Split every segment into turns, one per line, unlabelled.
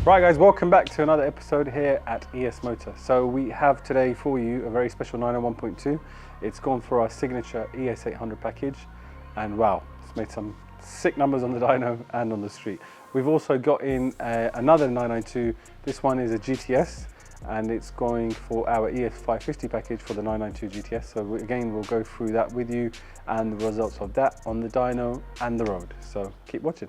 Right guys, welcome back to another episode here at ESMOTOR. So we have today for you a very special 901.2. It's gone for our signature ES800 package, and wow, it's made some sick numbers on the dyno and on the street. We've also got in another 992. This one is a GTS, and it's going for our ES550 package for the 992 GTS. So again, we'll go through that with you and the results of that on the dyno and the road. So keep watching.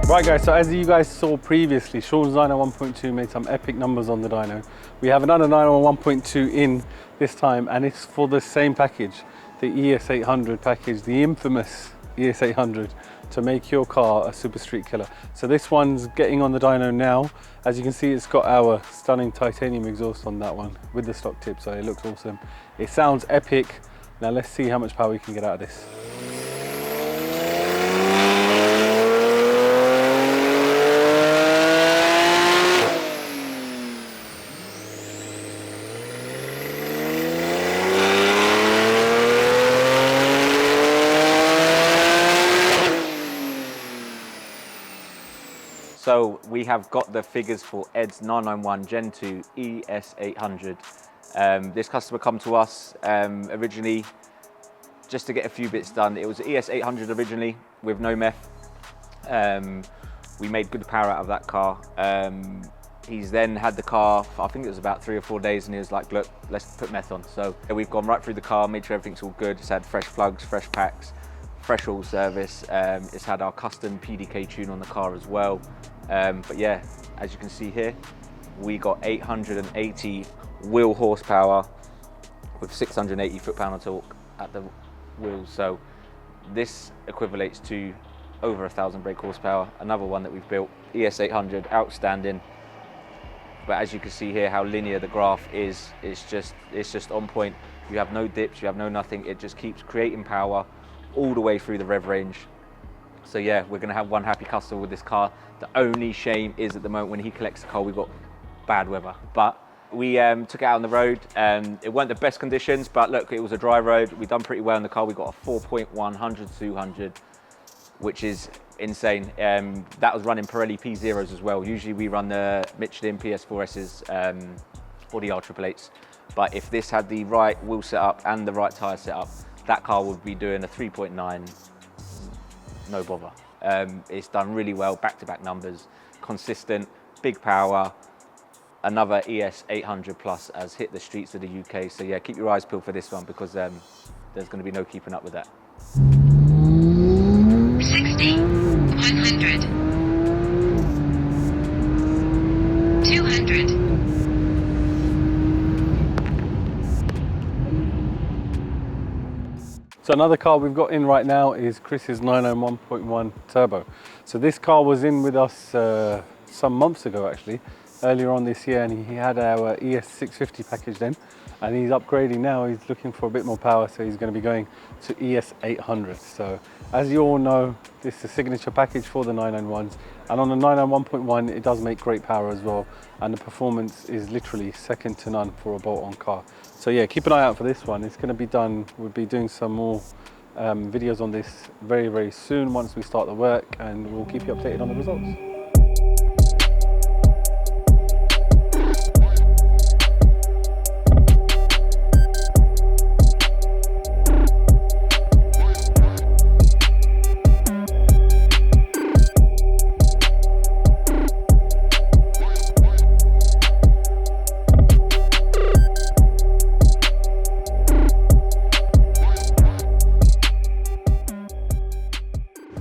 Right guys, so as you guys saw previously, Sean's 901.2 made some epic numbers on the dyno. We have another 901.2 in this time, and it's for the same package, the ES800 package, the infamous ES800, to make your car a super street killer. So this one's getting on the dyno now. As you can see, it's got our stunning titanium exhaust on that one with the stock tip, so it looks awesome. It sounds epic. Now let's see how much power we can get out of this.
So we have got the figures for Ed's 991 Gen 2 ES800. This customer come to us originally just to get a few bits done. It was ES800 originally with no meth. We made good power out of that car. He's then had the car for, I think it was about 3 or 4 days, and he was like, look, let's put meth on. So we've gone right through the car, made sure everything's all good. It's had fresh plugs, fresh packs, fresh oil service. It's had our custom PDK tune on the car as well. But yeah, as you can see here, we got 880 wheel horsepower with 680 foot-pound of torque at the wheels. So this equivalates to over 1,000 brake horsepower. Another one that we've built, ES800, outstanding. But as you can see here, how linear the graph is, it's just on point. You have no dips, you have no nothing. It just keeps creating power all the way through the rev range. So yeah, we're gonna have one happy customer with this car. The only shame is at the moment when he collects the car, we've got bad weather. But we took it out on the road. It weren't the best conditions, but look, it was a dry road. We've done pretty well in the car. We got a 4.1 100-200, which is insane. That was running Pirelli P0s as well. Usually we run the Michelin PS4Ss or the R888s. But if this had the right wheel setup and the right tyre setup, that car would be doing a 3.9, no bother. It's done really well, back-to-back numbers, consistent, big power. Another ES800 Plus has hit the streets of the UK. So yeah, keep your eyes peeled for this one, because there's going to be no keeping up with that.
60, 100, 200.
So another car we've got in right now is Chris's 901.1 Turbo. So this car was in with us some months ago actually, earlier on this year, and he had our ES650 package then, and he's upgrading now. He's looking for a bit more power, so he's going to be going to ES800. So as you all know, this is a signature package for the 991s, and on the 991.1 it does make great power as well, and the performance is literally second to none for a bolt-on car. So yeah, keep an eye out for this one. It's going to be done. We'll be doing some more videos on this very, very soon once we start the work, and we'll keep you updated on the results.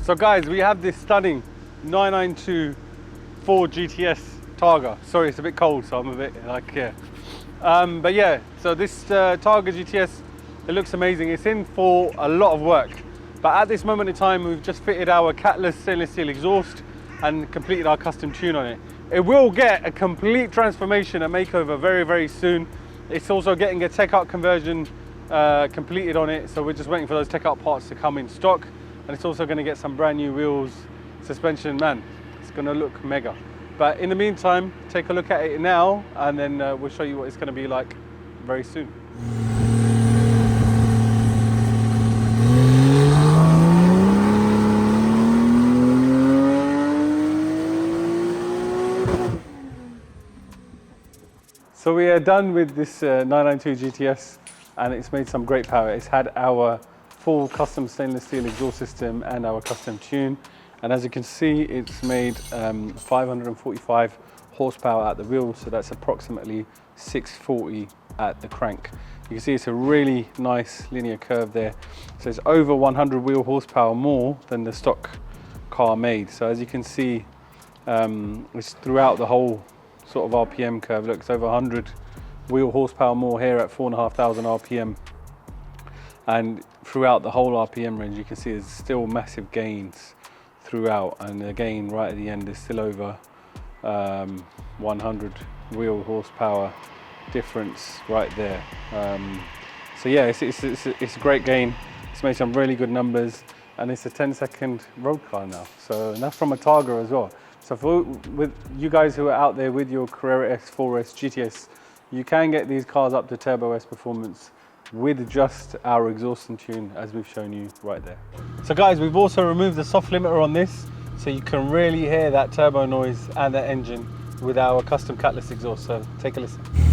So guys, we have this stunning 992 Ford GTS Targa. Sorry, it's a bit cold, so I'm a bit like, yeah. But yeah, so this Targa GTS, it looks amazing. It's in for a lot of work. But at this moment in time, we've just fitted our catless stainless steel exhaust and completed our custom tune on it. It will get a complete transformation and makeover very, very soon. It's also getting a tech art conversion completed on it, so we're just waiting for those tech out parts to come in stock, and it's also going to get some brand new wheels, suspension. Man, it's going to look mega. But in the meantime, take a look at it now, and then we'll show you what it's going to be like very soon. So we are done with this 992 GTS, and it's made some great power. It's had our full custom stainless steel exhaust system and our custom tune. And as you can see, it's made 545 horsepower at the wheel, so that's approximately 640 at the crank. You can see it's a really nice linear curve there. So it's over 100 wheel horsepower more than the stock car made. So as you can see, it's throughout the whole sort of RPM curve. Look, it's over 100 wheel horsepower more here at 4,500 RPM. And throughout the whole RPM range, you can see there's still massive gains throughout. And the gain right at the end is still over 100 wheel horsepower difference right there. So yeah, it's a great gain. It's made some really good numbers, and it's a 10-second road car now. So, and that's from a Targa as well. So with you guys who are out there with your Carrera S, 4S, GTS, you can get these cars up to Turbo S performance with just our exhaust and tune, as we've shown you right there. So guys, we've also removed the soft limiter on this, so you can really hear that turbo noise and that engine with our custom catless exhaust. So take a listen.